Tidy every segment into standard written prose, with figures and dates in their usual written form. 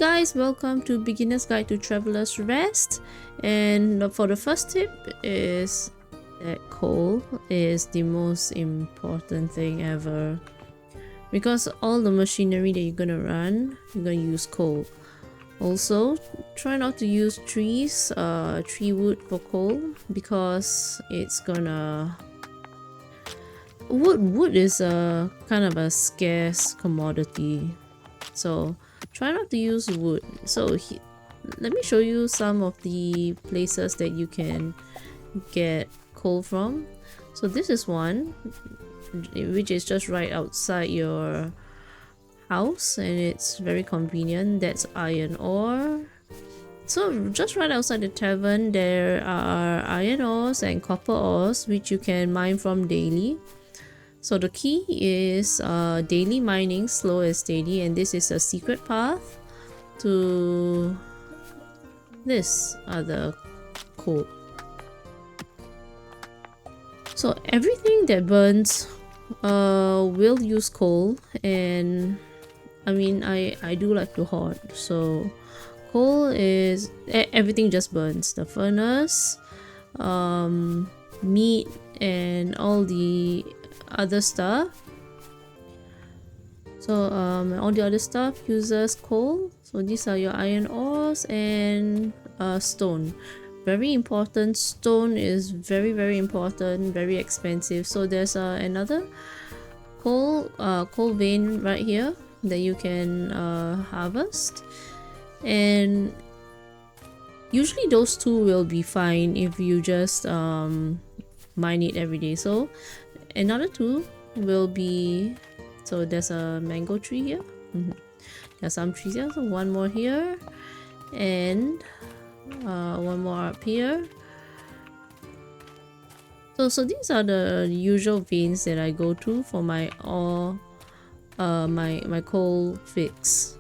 guys, welcome to Beginner's Guide to Traveler's Rest. And for the first tip is that coal is the most important thing ever. Because all the machinery that you're gonna run, you're gonna use coal. Also, try not to use tree wood for coal because it's gonna... Wood is a kind of a scarce commodity. So try not to use wood. So let me show you some of the places that you can get coal from. So this is one which is just right outside your house and it's very convenient. That's iron ore. So just right outside the tavern there are iron ores and copper ores which you can mine from daily. So the key is daily mining, slow and steady, and this is a secret path to this other coal. So everything that burns will use coal, and I mean I do like to hoard. So coal is everything just burns. The furnace, meat, and all the other stuff. So all the other stuff uses coal. So these are your iron ores and stone. Very important. Stone is very important, very expensive. So there's another coal vein right here that you can harvest, and usually those two will be fine if you just mine it every day. So another two will be, so there's a mango tree here. There's some trees here, so one more here and one more up here. So these are the usual veins that I go to for my ore, my coal fix.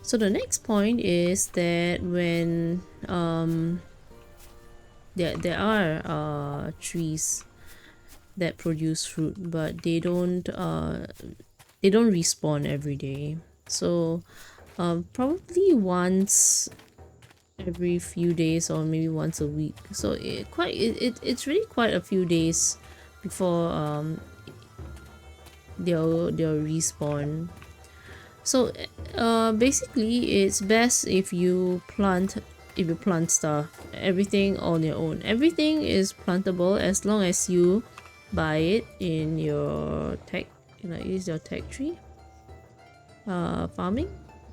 So the next point is that when there are trees that produce fruit, but they don't respawn every day. So probably once every few days or maybe once a week. So it's really quite a few days before they'll respawn. So basically it's best if you plant stuff, everything on your own. Everything is plantable as long as you buy it in your tech, use your tech tree farming,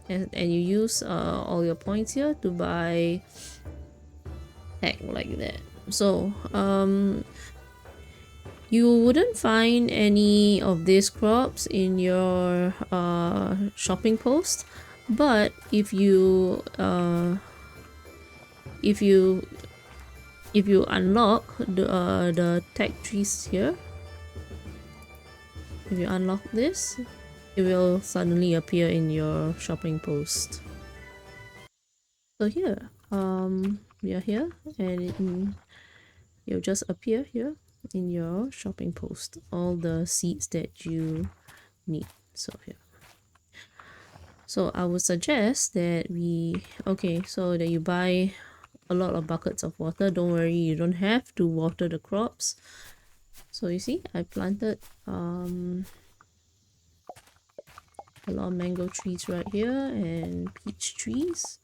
and you use all your points here to buy tech like that. So you wouldn't find any of these crops in your shopping post, but if you unlock the tech trees here, if you unlock this, it will suddenly appear in your shopping post. So here, we are here, and it'll just appear here in your shopping post, all the seeds that you need. So here. So I would suggest that that you buy a lot of buckets of water. Don't worry, you don't have to water the crops. So you see, I planted a lot of mango trees right here and peach trees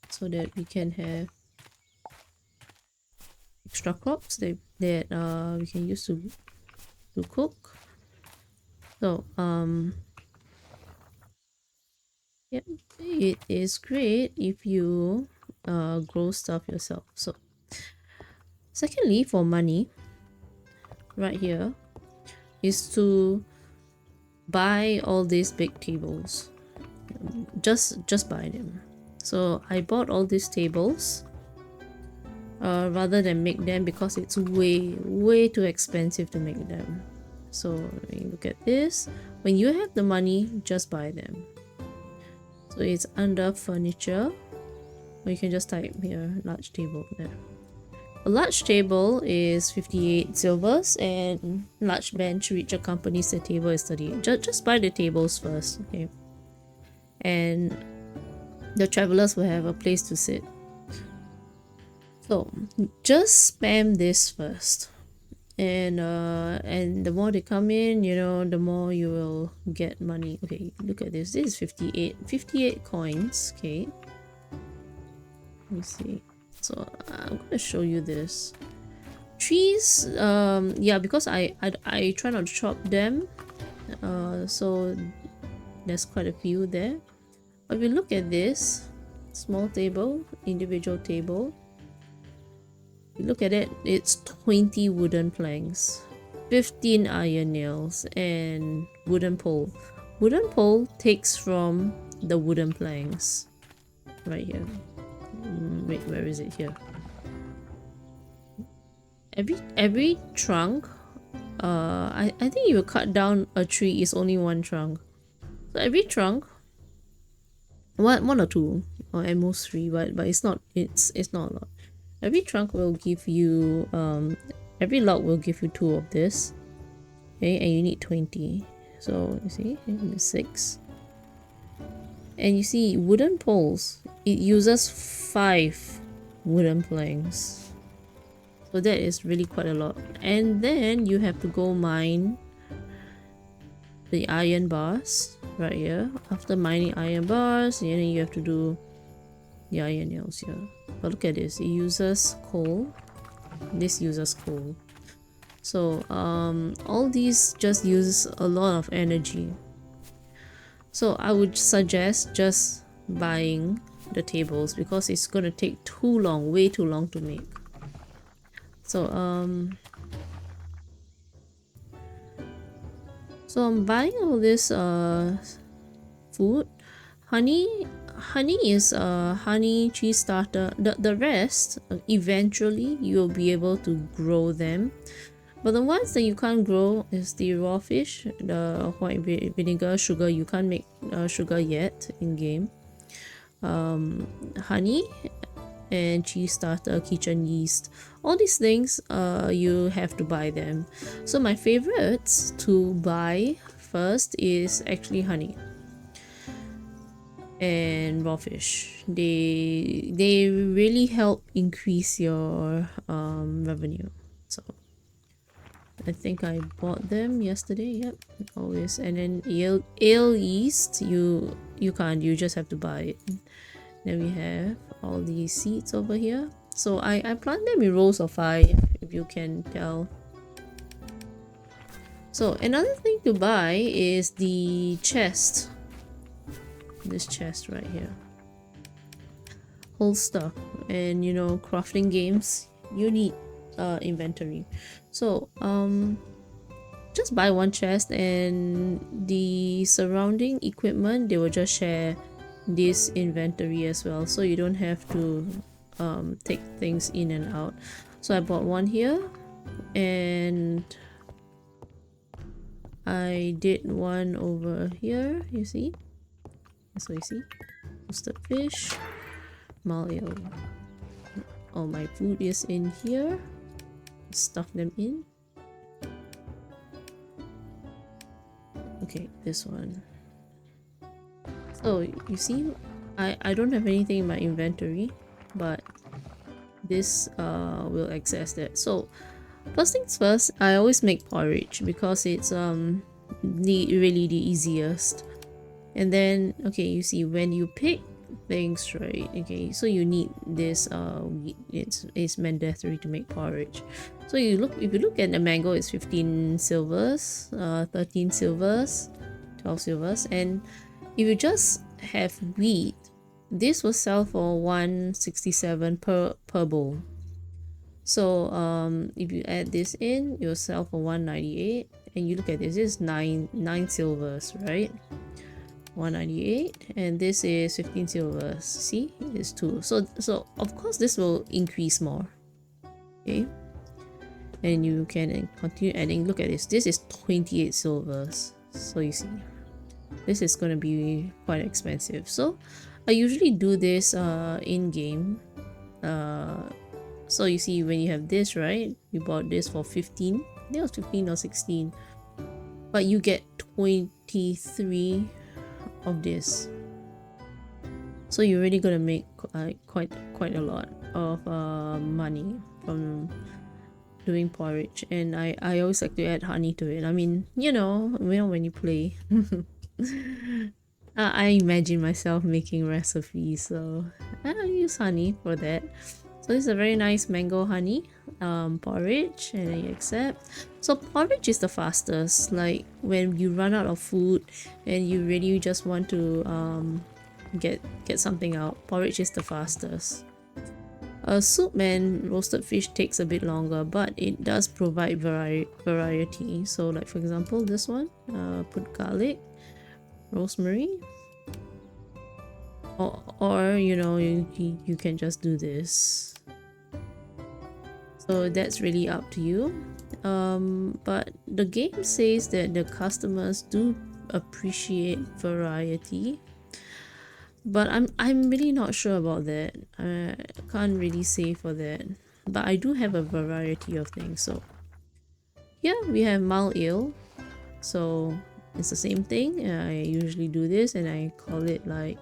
so that we can have extra crops that we can use to cook. So yeah, it is great if you grow stuff yourself. So secondly, for money, right here is to buy all these big tables. Just buy them. So I bought all these tables rather than make them because it's way too expensive to make them. So look at this. When you have the money, just buy them. So it's under furniture, or you can just type here large table there. A large table is 58 silvers and large bench which accompanies the table is 38. Just buy the tables first, okay? and the travelers will have a place to sit. So just spam this first, and the more they come in, you know, the more you will get money. Okay, look at this. This is 58 coins. Okay, let me see. So I'm gonna show you this. Trees, yeah, because I try not to chop them, so there's quite a few there. But if you look at this small table, individual table, you look at it, it's 20 wooden planks, 15 iron nails, and wooden pole. Wooden pole takes from the wooden planks right here. Wait, where is it? Here. Every trunk, I think you cut down a tree is only one trunk. So every trunk, one or two, or at most three, but it's not not a lot. Every trunk will give you every log will give you 2 of this. Okay, and you need 20. So you see, 6. And you see wooden poles, it uses 5 wooden planks. So that is really quite a lot. And then you have to go mine the iron bars right here. After mining iron bars, and then you have to do the iron nails here. But look at this, it uses coal. This uses coal. So all these just use a lot of energy. So I would suggest just buying the tables because it's gonna take too long, way too long to make. So I'm buying all this food. Honey is honey, cheese starter. The rest, eventually you'll be able to grow them. But the ones that you can't grow is the raw fish, the white vinegar, sugar. You can't make sugar yet in game. Honey and cheese starter, kitchen yeast, all these things you have to buy them. So my favorites to buy first is actually honey and raw fish. They really help increase your revenue. So I think I bought them yesterday. Yep, always. And then ale yeast, you can't, you just have to buy it. Then we have all these seeds over here. So I plant them in rows of 5, if you can tell. So another thing to buy is the chest. This chest right here. Whole stuff. And you know, crafting games, you need inventory. So just buy one chest, and the surrounding equipment, they will just share this inventory as well, so you don't have to take things in and out. So I bought one here, and I did one over here. You see, so you see roasted fish, malio. All my food is in here. Stuff them in. Okay, this one. So you see, I don't have anything in my inventory, but this will access that. So first things first, I always make porridge because it's really the easiest. And then okay, you see, when you pick things, right, okay, so you need this it's mandatory to make porridge. So if you look at the mango, it's 15 silvers, 13 silvers, 12 silvers. And if you just have wheat, this will sell for 167 per bowl. So if you add this in, you'll sell for 198. And you look at this is 9 silvers, right? 198, and this is 15 silvers. See, it's 2. So of course this will increase more. Okay, and you can continue adding. Look at this, this is 28 silvers. So you see, this is going to be quite expensive. So I usually do this in game. So you see, when you have this, right, you bought this for 15. I think it was 15 or 16, but you get 23 of this. So you're really gonna make quite a lot of money from doing porridge. And I always like to add honey to it. I mean, when you play. I imagine myself making recipes, so I use honey for that. So this is a very nice mango honey porridge, and I accept. So porridge is the fastest. Like when you run out of food and you really just want to get something out, porridge is the fastest. Soup and roasted fish takes a bit longer, but it does provide variety. So like for example this one, put garlic, rosemary, or you can just do this. So that's really up to you. But the game says that the customers do appreciate variety, but I'm really not sure about that. I can't really say for that, but I do have a variety of things. So yeah, we have mild ale, so it's the same thing. I usually do this and I call it like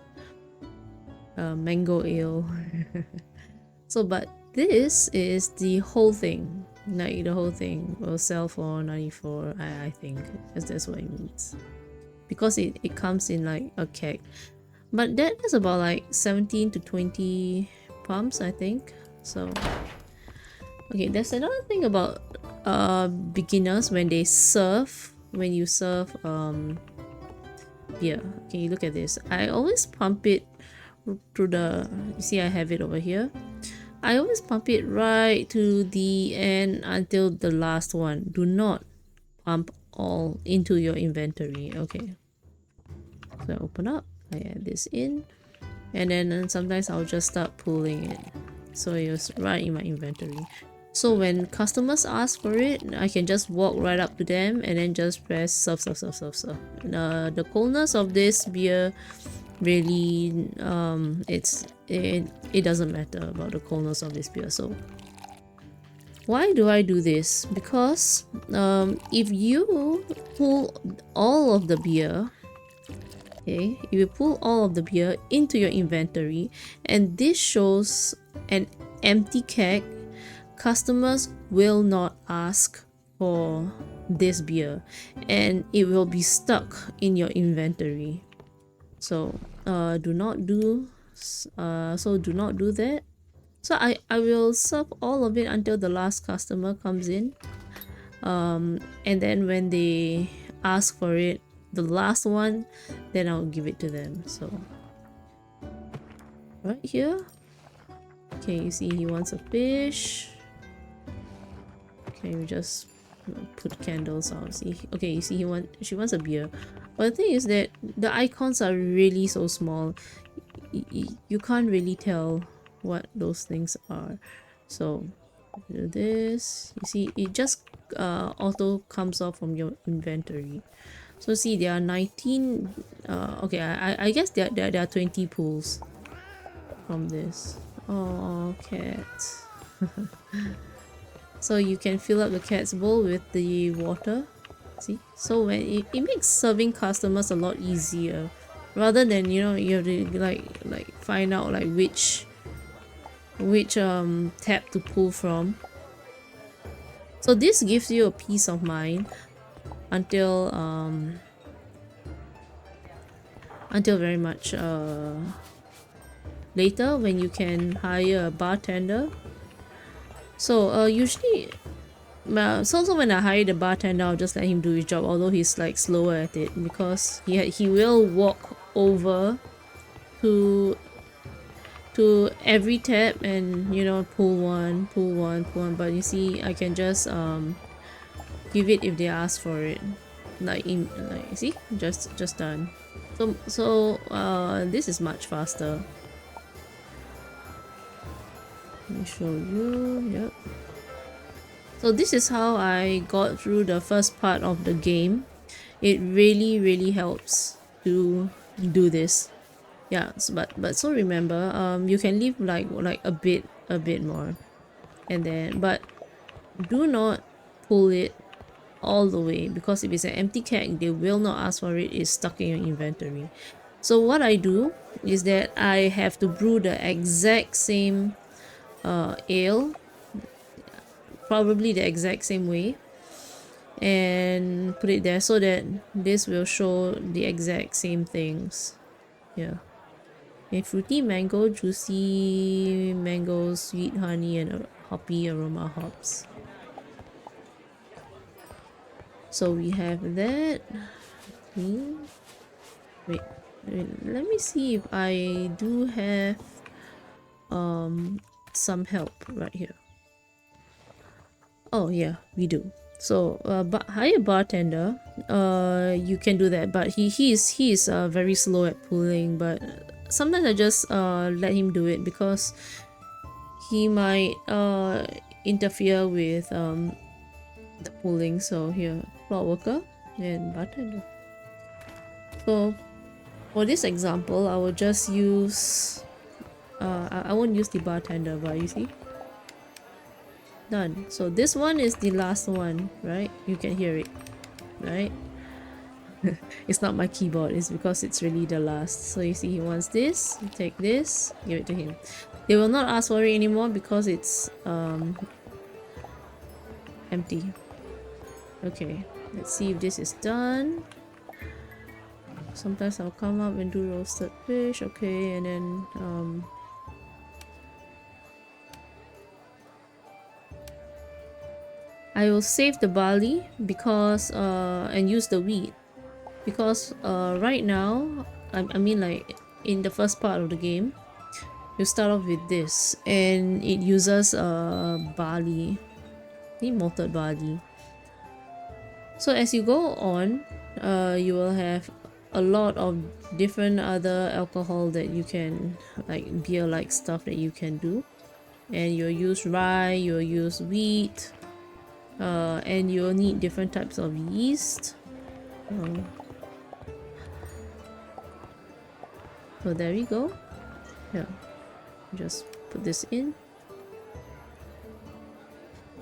mango ale. So but this is the whole thing, like the whole thing will sell for 94, I think, because that's what it means, because it comes in like a keg. But that is about like 17 to 20 pumps, I think. So okay, there's another thing about beginners when you serve beer. Okay, look at this. I always pump it through the, you see I have it over here. I always pump it right to the end until the last one. Do not pump all into your inventory. Okay, so I open up, I add this in, and then sometimes I'll just start pulling it, so it's right in my inventory. So when customers ask for it, I can just walk right up to them and then just press serve. The coldness of this beer really it doesn't matter about the coldness of this beer. So why do I do this? Because if you pull all of the beer, okay, if you pull all of the beer into your inventory and this shows an empty keg, customers will not ask for this beer and it will be stuck in your inventory. So do not do that. So I will serve all of it until the last customer comes in, and then when they ask for it, the last one, then I'll give it to them. So right here, okay, you see he wants a fish. Okay, we just put candles out. See, okay, you see she wants a beer. But the thing is that the icons are really so small, you can't really tell what those things are. So do this, you see it just auto comes off from your inventory. So see, there are 19 okay, I guess there are 20 pulls from this. Oh, cat. So you can fill up the cat's bowl with the water. See, so when it makes serving customers a lot easier, rather than you have to like find out like which tap to pull from. So this gives you a peace of mind until very much later, when you can hire a bartender. So usually so when I hire the bartender, I'll just let him do his job, although he's like slower at it, because he will walk over to every tap and pull one, but you see I can just give it if they ask for it, like see, just done. So this is much faster. Let me show you. Yep. So this is how I got through the first part of the game. It really helps to do this. Yeah, but so remember, you can leave like a bit more, and then but do not pull it all the way, because if it's an empty keg, they will not ask for it. It's stuck in your inventory. So what I do is that I have to brew the exact same ale, probably the exact same way, and put it there so that this will show the exact same things. Yeah. A fruity mango, juicy mango, sweet honey, and hoppy aroma hops. So we have that. Wait, let me see if I do have some help right here. Oh yeah, we do. So but hire bartender, you can do that, but he is very slow at pulling, but sometimes I just let him do it because he might interfere with the pulling. So here, floor worker and bartender. So for this example, I will just use I won't use the bartender, but you see, done. So this one is the last one, right? You can hear it, right? It's not my keyboard, it's because it's really the last. So you see, he wants this, you take this, give it to him. They will not ask for it anymore because it's empty. Okay, let's see if this is done. Sometimes I'll come up and do roasted fish. Okay, and then I will save the barley because and use the wheat because right now I mean, like, in the first part of the game you start off with this and it uses barley, malted barley. So as you go on, you will have a lot of different other alcohol that you can, like beer like stuff that you can do, and you'll use rye, you'll use wheat, and you'll need different types of yeast. So there we go. Yeah, just put this in.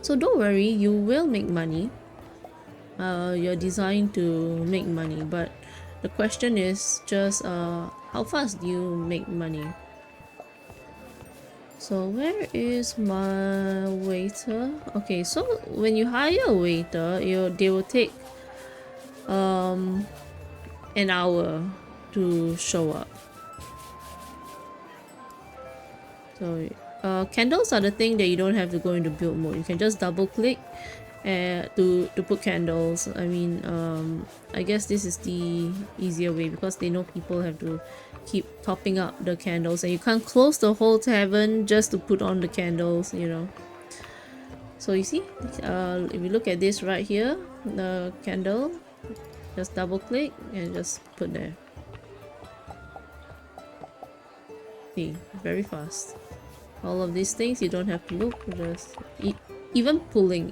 So don't worry, you will make money. You're designed to make money, but the question is just how fast do you make money? So where is my waiter? Okay, so when you hire a waiter, they will take an hour to show up. So candles are the thing that you don't have to go into build mode. You can just double click to put candles. I mean, I guess this is the easier way because they know people have to keep topping up the candles, and you can't close the whole tavern just to put on the candles, you know. So you see, if you look at this right here, the candle, just double click and just put there. See, very fast. All of these things you don't have to look, just even pulling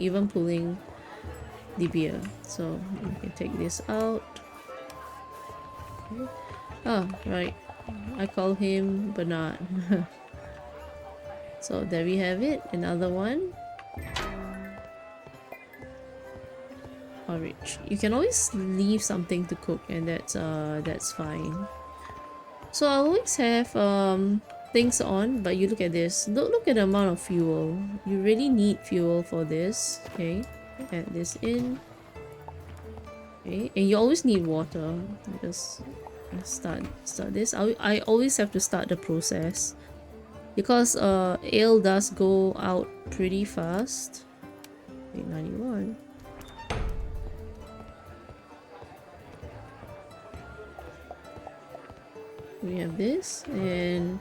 the beer. So you can take this out. Okay. Oh, right, I call him Bernard. So there we have it, another one. Porridge. You can always leave something to cook, and that's fine. So I always have things on, but you look at this. Look at the amount of fuel. You really need fuel for this. Okay, add this in. Okay, and you always need water. Just start this. I always have to start the process because ale does go out pretty fast. 891. We have this, and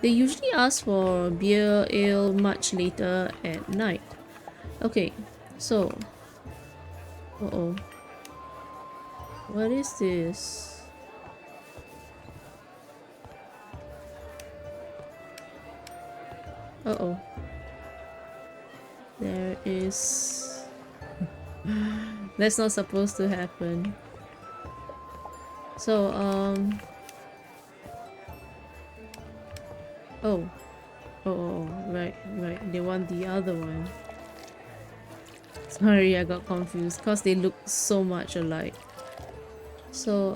they usually ask for beer, ale much later at night. Okay, so what is this? There is that's not supposed to happen. So right, they want the other one. Sorry, I got confused because they look so much alike. So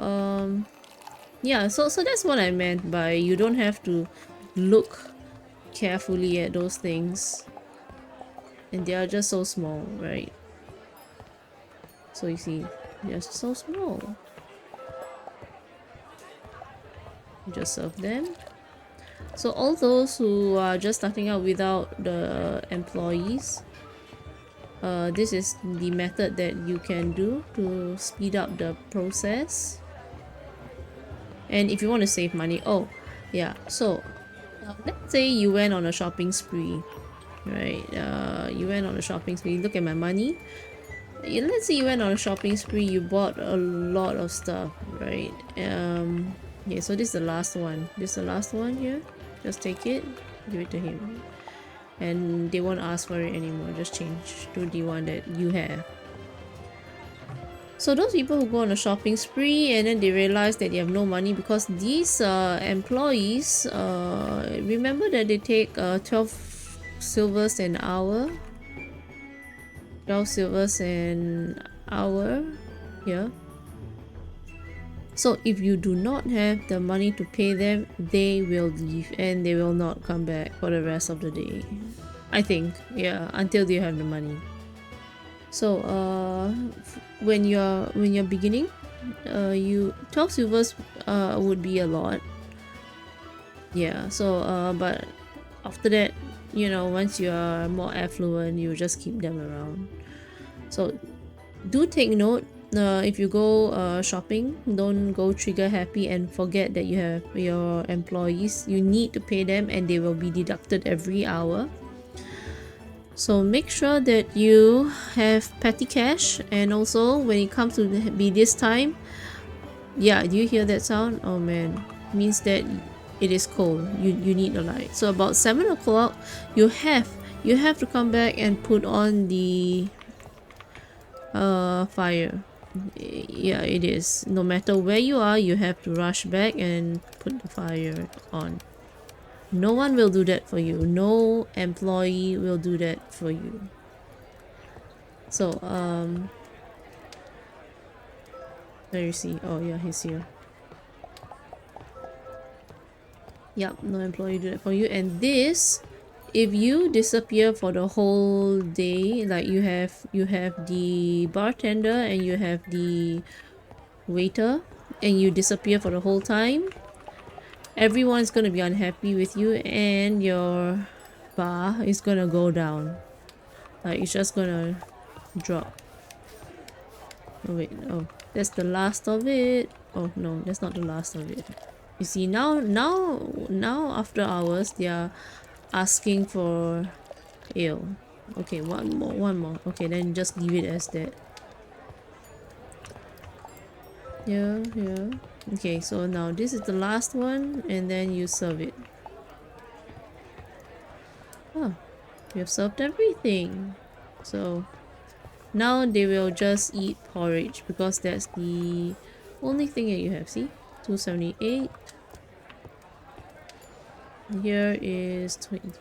Yeah, so that's what I meant by you don't have to look carefully at those things, and they are just so small, right? So you see, they're so small. You just serve them. So all those who are just starting out without the employees, this is the method that you can do to speed up the process. And if you want to save money, oh yeah, so let's say you went on a shopping spree, right? You went on a shopping spree. Look at my money. Let's say you went on a shopping spree. You bought a lot of stuff, right? Yeah. So this is the last one. This is the last one here. Just take it, give it to him, and they won't ask for it anymore. Just change to the one that you have. So those people who go on a shopping spree and then they realize that they have no money because these employees, remember that they take 12 silvers an hour. 12 silvers an hour. Yeah. So if you do not have the money to pay them, they will leave and they will not come back for the rest of the day. I think, yeah, until you have the money. So when you're beginning, you 12 silvers would be a lot. Yeah, so but after that, you know, once you are more affluent, you just keep them around. So do take note, if you go shopping, don't go trigger happy and forget that you have your employees. You need to pay them and they will be deducted every hour. So make sure that you have petty cash, and also when it comes to be this time, yeah, do you hear that sound? Oh man, means that it is cold. You need a light. So about 7 o'clock, you have to come back and put on the fire. Yeah, it is. No matter where you are, you have to rush back and put the fire on. No one will do that for you. No employee will do that for you. So let me see. Oh yeah, he's here. Yep, no employee do that for you. And this, if you disappear for the whole day, like you have the bartender and you have the waiter, and you disappear for the whole time, everyone's gonna be unhappy with you and your bar is gonna go down. Like it's just gonna drop. Oh wait, oh, that's the last of it. Oh no, that's not the last of it. You see, now after hours they are asking for ale. Okay, one more. Okay, then just leave it as that. Yeah, yeah. Okay, so now this is the last one and then you serve it. Oh, we have served everything. So now they will just eat porridge because that's the only thing that you have. See, 278. Here is 20.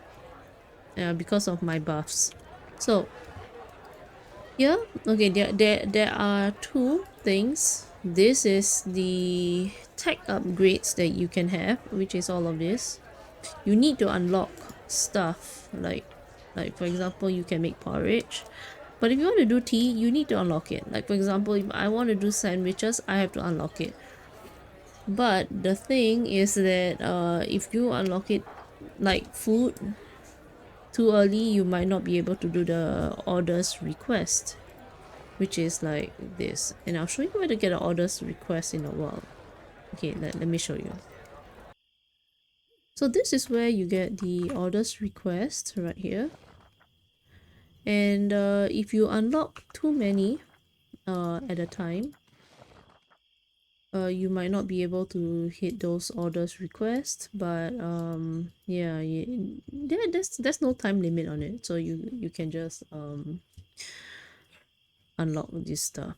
Because of my buffs. So yeah, okay. There are two things. This is the tech upgrades that you can have, which is all of this. You need to unlock stuff like for example, you can make porridge. But if you want to do tea, you need to unlock it. Like for example, if I want to do sandwiches, I have to unlock it. But the thing is that if you unlock it like food too early, you might not be able to do the orders request, which is like this. And I'll show you where to get an orders request in a while. Okay, let me show you. So this is where you get the orders request right here. And if you unlock too many at a time, you might not be able to hit those orders requests. But yeah, there's no time limit on it, so you can just unlock this stuff.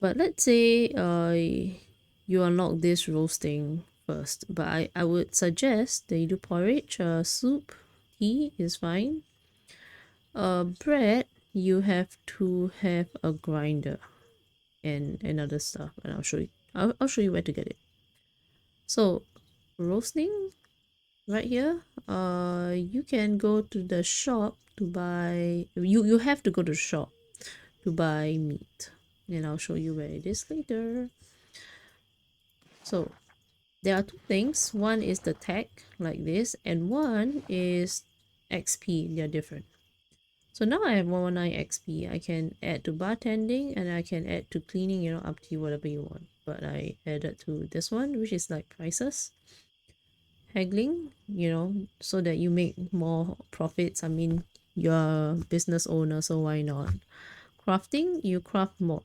But let's say you unlock this roasting first, but I would suggest that you do porridge. Soup, tea is fine. Bread, you have to have a grinder and other stuff, and I'll show you I'll show you where to get it. So roasting right here, you can go to the shop to buy, you have to go to the shop to buy meat, and I'll show you where it is later. So there are two things. One is the tag like this, and one is XP. They're different. So now I have 119 XP. I can add to bartending and I can add to cleaning, you know, up to you, whatever you want. But I added to this one, which is like prices. Haggling, you know, so that you make more profits. I mean, you're a business owner, so why not? Crafting, you craft more.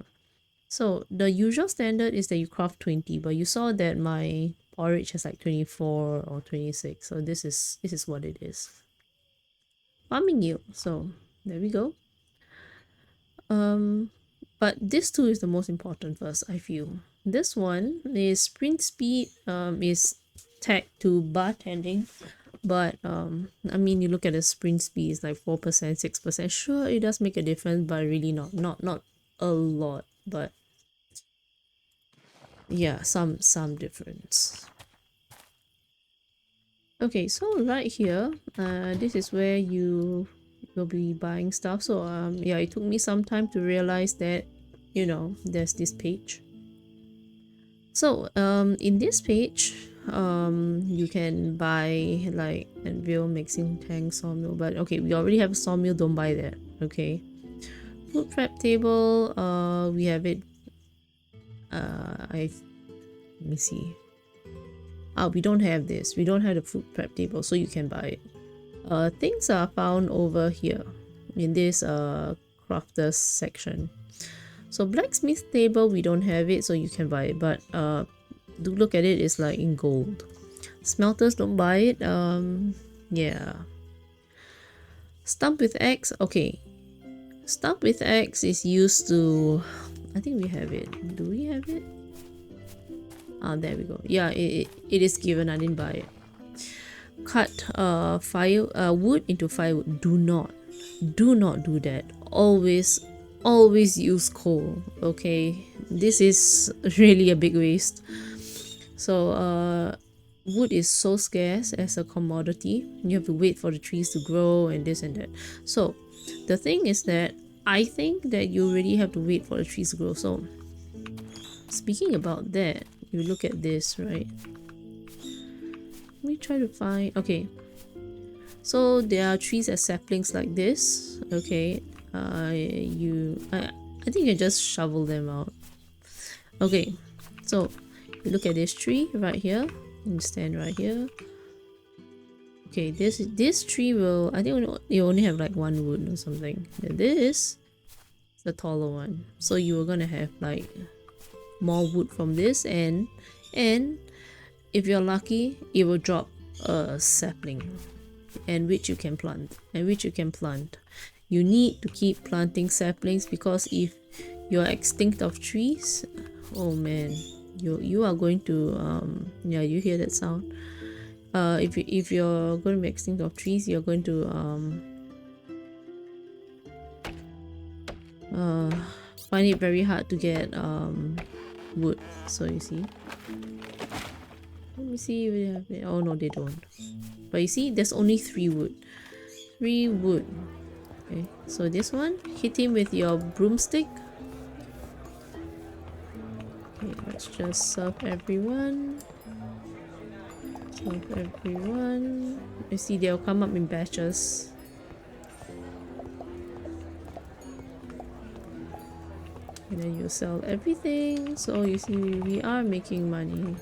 So the usual standard is that you craft 20, but you saw that my porridge has like 24 or 26. So this is what it is. Farming yield. So there we go. But this two is the most important first, I feel. This one is sprint speed, is tagged to bartending, but I mean, you look at the sprint speed, it's like 4%, 6%. Sure, it does make a difference, but really not a lot. But yeah, some difference. Okay, so right here, this is where you will be buying stuff. So yeah, it took me some time to realize that, you know, there's this page. So in this page, you can buy like anvil, mixing tank, sawmill, but okay, we already have a sawmill, don't buy that. Okay, food prep table, we have it. Let me see. We don't have this. We don't have the food prep table, so you can buy it. Things are found over here in this crafters section. So blacksmith table, we don't have it, so you can buy it, but do look at it, it's like in gold. Smelters, don't buy it. Yeah. Stump with axe, okay. Stump with axe is used to, I think we have it. Do we have it? There we go. Yeah, it is given. I didn't buy it. Cut wood into firewood. Do not do that. Always use coal. Okay, this is really a big waste. So wood is so scarce as a commodity. You have to wait for the trees to grow and this and that. So the thing is that I think that you really have to wait for the trees to grow. So speaking about that, you look at this, right? Let me try to find, okay, so there are trees as saplings like this. Okay, I think you just shovel them out. Okay, so you look at this tree right here. You stand right here. Okay, this tree will, I think you only have like one wood or something. And this is the taller one, so you are gonna have like more wood from this, and if you're lucky, it will drop a sapling, and which you can plant, You need to keep planting saplings, because if you're extinct of trees, oh man, you are going to yeah, you hear that sound. If you're going to be extinct of trees, you're going to find it very hard to get wood. So you see, let me see if they have it. Oh no, they don't. But you see, there's only 3 wood. Okay, so this one, hit him with your broomstick. Okay, let's just serve everyone. You see, they'll come up in batches. And then you sell everything. So you see, we are making money.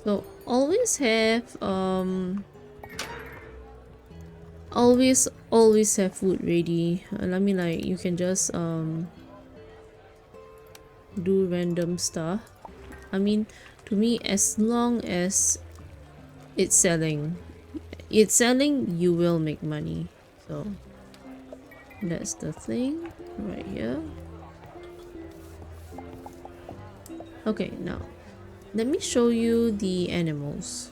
So always have always have food ready. I mean, like, you can just do random stuff. I mean, to me, as long as it's selling, you will make money. So that's the thing right here. Okay, now let me show you the animals.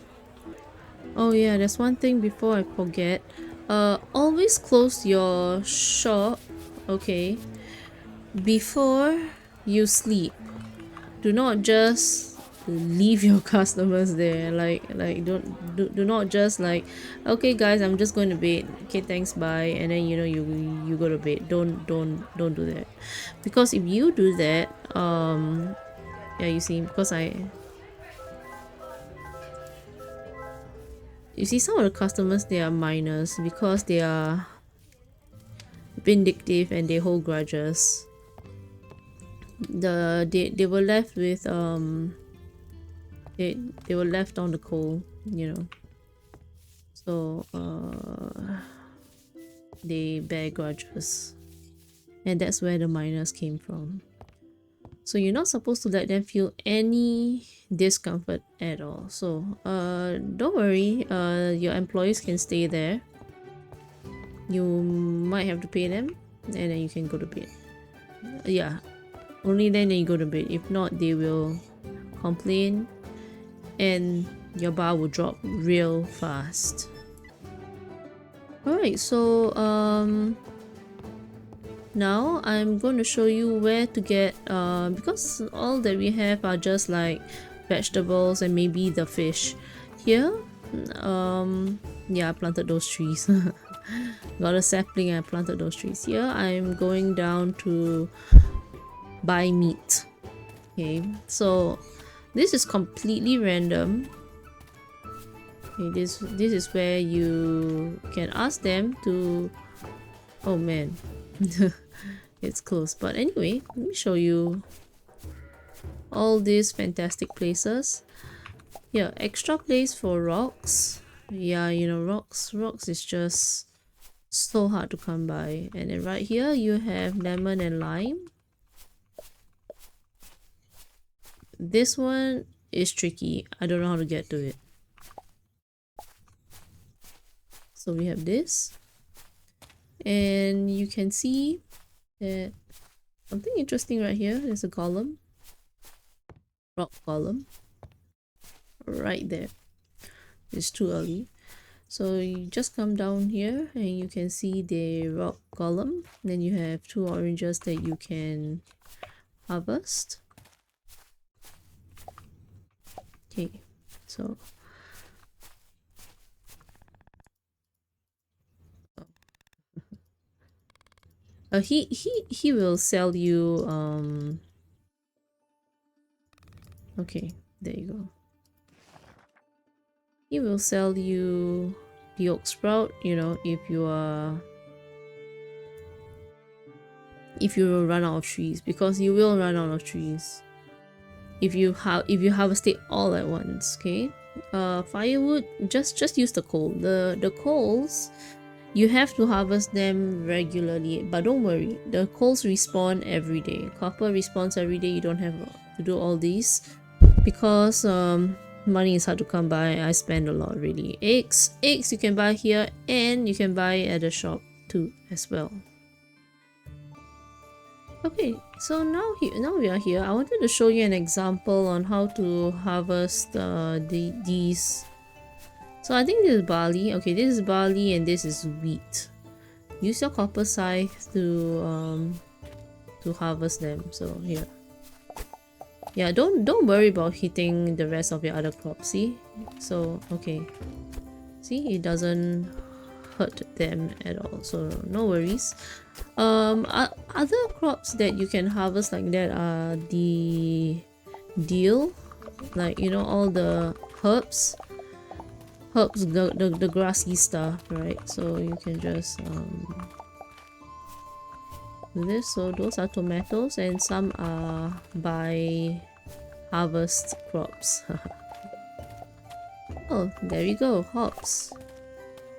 Oh yeah, there's one thing before I forget. Always close your shop, okay, before you sleep. do not just leave your customers there. Like do not just like, okay guys, I'm just going to bed, okay thanks, bye, and then you know you go to bed. Don't do that, because if you do that, yeah, you see, because you see some of the customers, they are minors because they are vindictive and they hold grudges. They were left with they were left on the coal, you know, so they bear grudges, and that's where the miners came from. So you're not supposed to let them feel any discomfort at all. So don't worry, your employees can stay there. You might have to pay them, and then you can go to bed. Yeah, only then you go to bed. If not, they will complain and your bar will drop real fast. Alright, so now I'm going to show you where to get, because all that we have are just like vegetables and maybe the fish. Here, yeah, I planted those trees. Got a sapling and I planted those trees. Here I'm going down to buy meat. Okay, so this is completely random. Okay, this is where you can ask them to, oh man, it's close, but anyway, let me show you all these fantastic places. Yeah, extra place for rocks. Yeah, you know, rocks is just so hard to come by. And then right here you have lemon and lime. This one is tricky. I don't know how to get to it. So we have this, and you can see that something interesting right here. There's a column, rock column right there. It's too early, so you just come down here and you can see the rock column. Then you have 2 oranges that you can harvest. Okay, so he will sell you okay, there you go. He will sell you the oak sprout, you know, if you run out of trees, because you will run out of trees if you harvest it all at once. Okay, firewood, just use the coal. The coals, you have to harvest them regularly, but don't worry, the coals respawn every day. Copper respawns every day. You don't have to do all these because money is hard to come by. I spend a lot, really. Eggs you can buy here, and you can buy at the shop too as well. Okay, so now we are here. I wanted to show you an example on how to harvest these. So I think this is barley. Okay, this is barley and this is wheat. Use your copper scythe to harvest them. So here. Yeah, don't worry about hitting the rest of your other crops. See? So okay. See, it doesn't hurt them at all. So no worries. Other crops that you can harvest like that are the deal, like, you know, all the herbs, the grassy stuff, right? So you can just do this. So those are tomatoes, and some are by harvest crops. Oh, there we go, hops.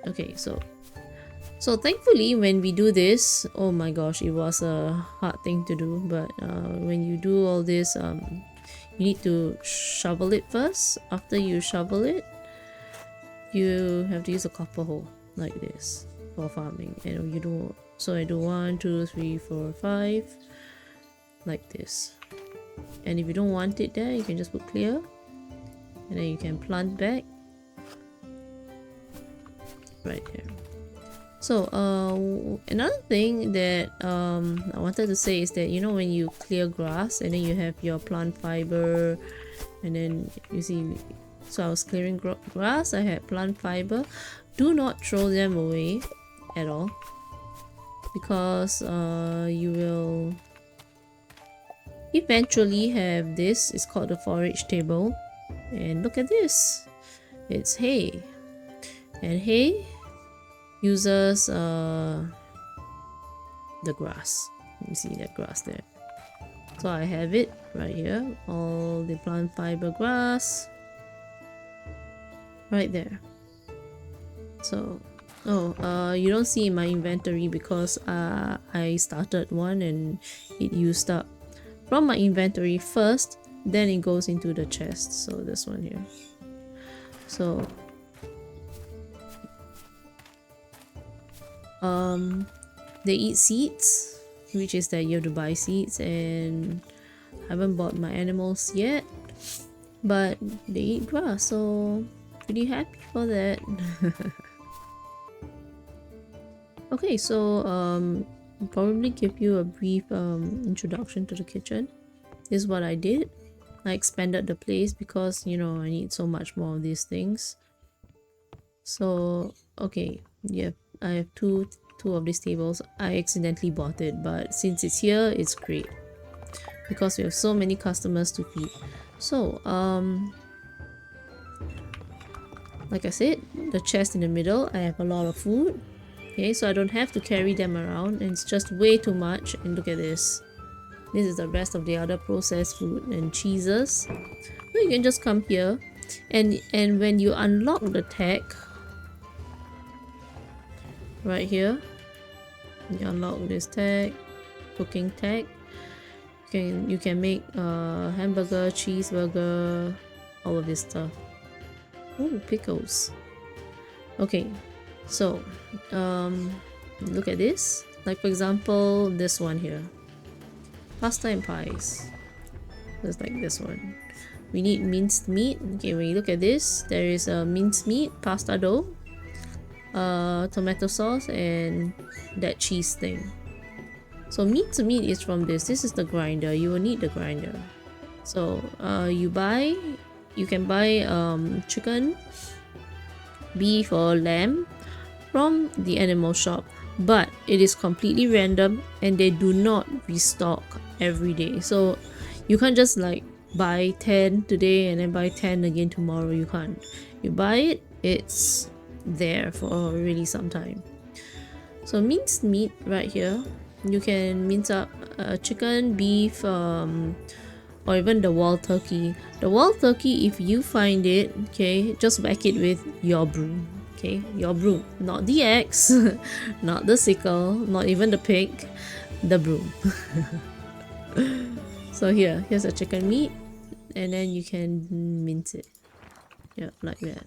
Okay, so thankfully when we do this, oh my gosh, it was a hard thing to do, but when you do all this, you need to shovel it first. After you shovel it, you have to use a copper hoe like this for farming, and you do, so I do 1 2 3 4 5 like this. And if you don't want it there, you can just put clear, and then you can plant back right here. So another thing that I wanted to say is that, you know, when you clear grass and then you have your plant fiber, and then you see, so I was clearing grass, I had plant fiber. Do not throw them away at all, because you will eventually have this. It's called the forage table, and look at this, it's hay, and hay uses the grass. You see that grass there, so I have it right here, all the plant fiber grass right there. So you don't see in my inventory because I started one and it used up from my inventory first, then it goes into the chest. So this one here. So they eat seeds, which is that you have to buy seeds, and I haven't bought my animals yet, but they eat grass, so pretty happy for that. Okay, so probably give you a brief introduction to the kitchen. This is what I did. I expanded the place because, you know, I need so much more of these things. So okay, yeah, I have two of these tables. I accidentally bought it, but since it's here, it's great because we have so many customers to feed. So like I said, the chest in the middle, I have a lot of food. Okay, so I don't have to carry them around, and it's just way too much. And look at this. This is the rest of the other processed food and cheeses. So you can just come here, and when you unlock the tag right here, you unlock this tag, cooking tag. You can make hamburger, cheeseburger, all of this stuff. Ooh, pickles. Okay, so look at this. Like for example, this one here, pasta and pies. Just like this one. We need minced meat. Okay, when you look at this, there is a minced meat, pasta dough, tomato sauce, and that cheese thing. So minced meat is from this. This is the grinder. You will need the grinder. So you can buy chicken, beef, or lamb from the animal shop, but it is completely random and they do not restock every day. So you can't just like buy 10 today and then buy 10 again tomorrow. You can't. You buy it, it's there for really some time. So minced meat right here, you can mince up chicken, beef, or even the wild turkey. The wild turkey, if you find it, okay, just whack it with your broom. Okay, your broom, not the axe, not the sickle, not even the pick, the broom. So here's a chicken meat, and then you can mince it. Yeah, like that.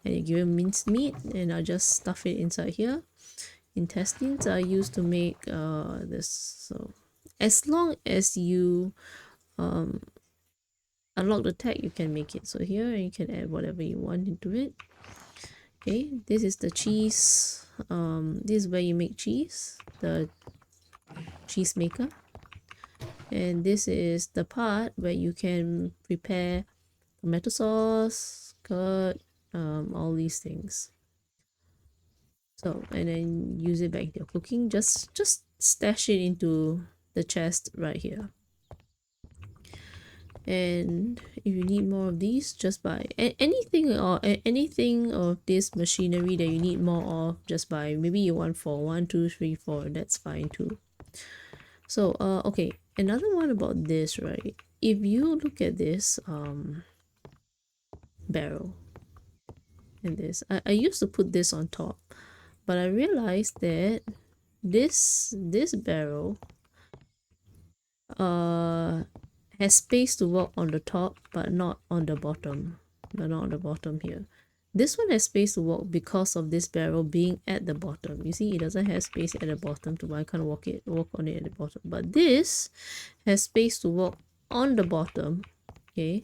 And you give it minced meat, and I'll just stuff it inside here. Intestines are used to make this. So as long as you unlock the tag, you can make it. So here you can add whatever you want into it. Okay, this is the cheese. This is where you make cheese, the cheese maker. And this is the part where you can prepare tomato sauce, curd, all these things. So, and then use it back in your cooking. Just stash it into the chest right here. And if you need more of these, just buy anything of this machinery that you need more of. Just buy. Maybe you want 4, 1, 2, 3, 4. That's fine too. So okay, another one about this, right? If you look at this barrel and this, I used to put this on top, but I realized that this barrel has space to work on the top, but not on the bottom. Here. This one has space to walk because of this barrel being at the bottom. You see, it doesn't have space at the bottom, so I can't walk on it at the bottom. But this has space to walk on the bottom, okay,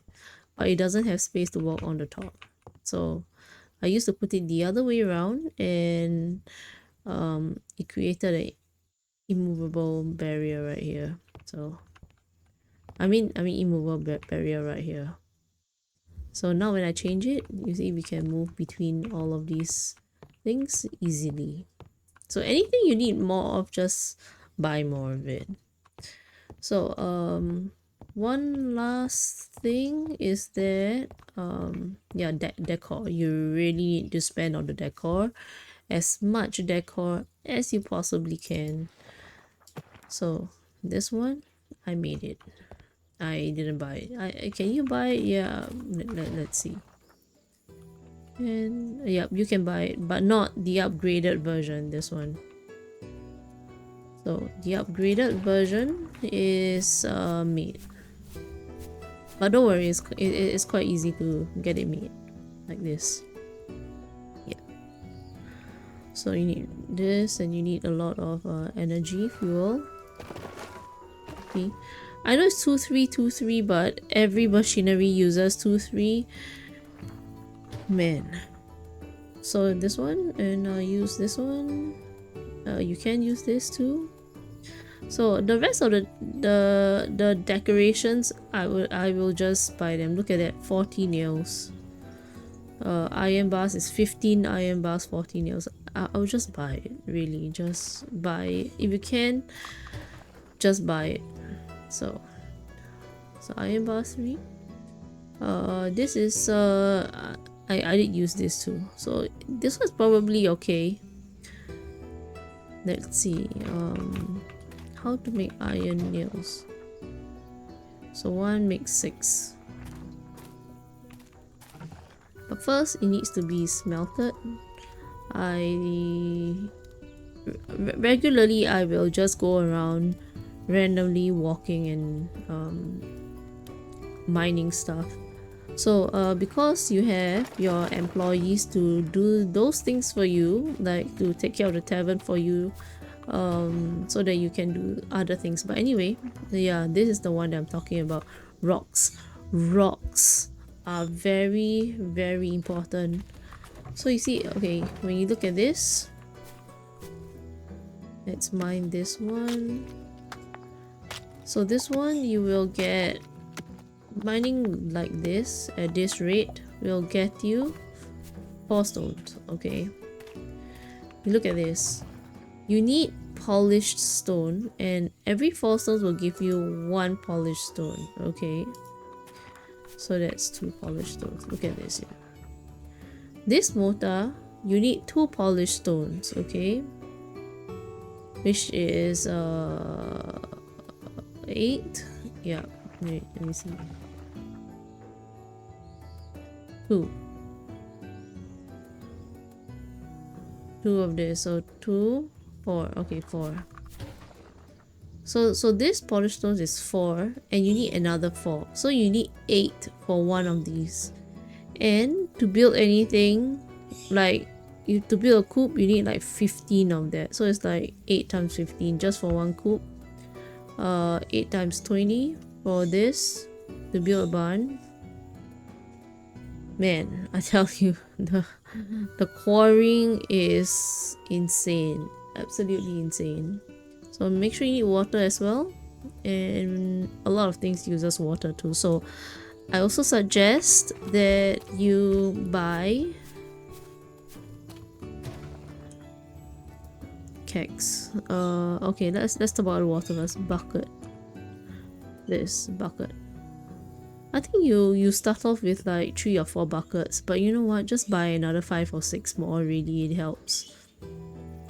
but it doesn't have space to walk on the top. So I used to put it the other way around, and it created a immovable barrier right here. So immovable barrier right here. So now when I change it, you see we can move between all of these things easily. So anything you need more of, just buy more of it. So one last thing is that yeah, decor. You really need to spend on the decor, as much decor as you possibly can. So this one, I made it. I didn't buy it. Can you buy it? Yeah, let's see. And yep, you can buy it, but not the upgraded version, this one. So the upgraded version is made. But don't worry, it's quite easy to get it made. Like this. Yeah. So you need this, and you need a lot of energy, fuel. Okay. I know it's 2323, but every machinery uses 23. Man. So this one, and use this one. You can use this too. So the rest of the decorations, I will just buy them. Look at that, 40 nails. Iron bars is 15 iron bars, 40 nails. I'll just buy it. Really, just buy it. If you can, just buy it. So iron bar 3. This is I did use this too, so this was probably okay. Let's see how to make iron nails. So 1 makes 6, but first it needs to be smelted. Regularly I will just go around randomly walking and mining stuff. So because you have your employees to do those things for you, like to take care of the tavern for you, so that you can do other things. But anyway, yeah, this is the one that I'm talking about. Rocks are very, very important. So you see, okay, when you look at this, let's mine this one. So this one, you will get, mining like this at this rate will get you 4 stones. Okay, you look at this, you need polished stone, and every 4 stones will give you 1 polished stone. Okay, so that's 2 polished stones. Look at this here. This mortar, you need 2 polished stones. Okay, which is 8. Yeah, wait, let me see. 2 of this, so 2, 4. Okay, 4. So this polished stones is 4, and you need another 4, so you need 8 for one of these. And to build anything, like to build a coop, you need like 15 of that, so it's like 8 times 15 just for one coop. 8 times 20 for this to build a barn. Man, I tell you, the quarrying is insane, absolutely insane. So make sure you need water as well, and a lot of things uses water too. So I also suggest that you buy kegs. Okay, let's talk about the water first. Bucket. This bucket. I think you start off with like 3 or 4 buckets, but you know what? Just buy another 5 or 6 more. Really, it helps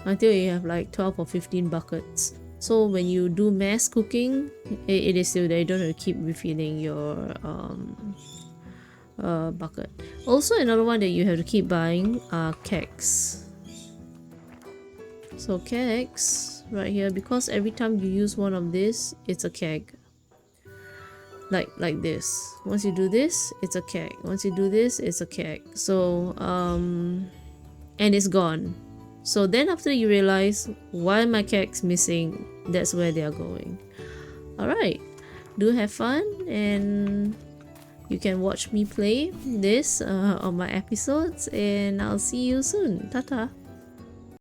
until you have like 12 or 15 buckets. So when you do mass cooking, it is still there. You don't have to keep refilling your bucket. Also, another one that you have to keep buying are kegs. So kegs right here, because every time you use one of this, it's a keg. Like this. Once you do this, it's a keg. Once you do this, it's a keg. So and it's gone. So then after you realize, why are my kegs missing? That's where they are going. Alright, do have fun, and you can watch me play this on my episodes, and I'll see you soon. Ta-ta!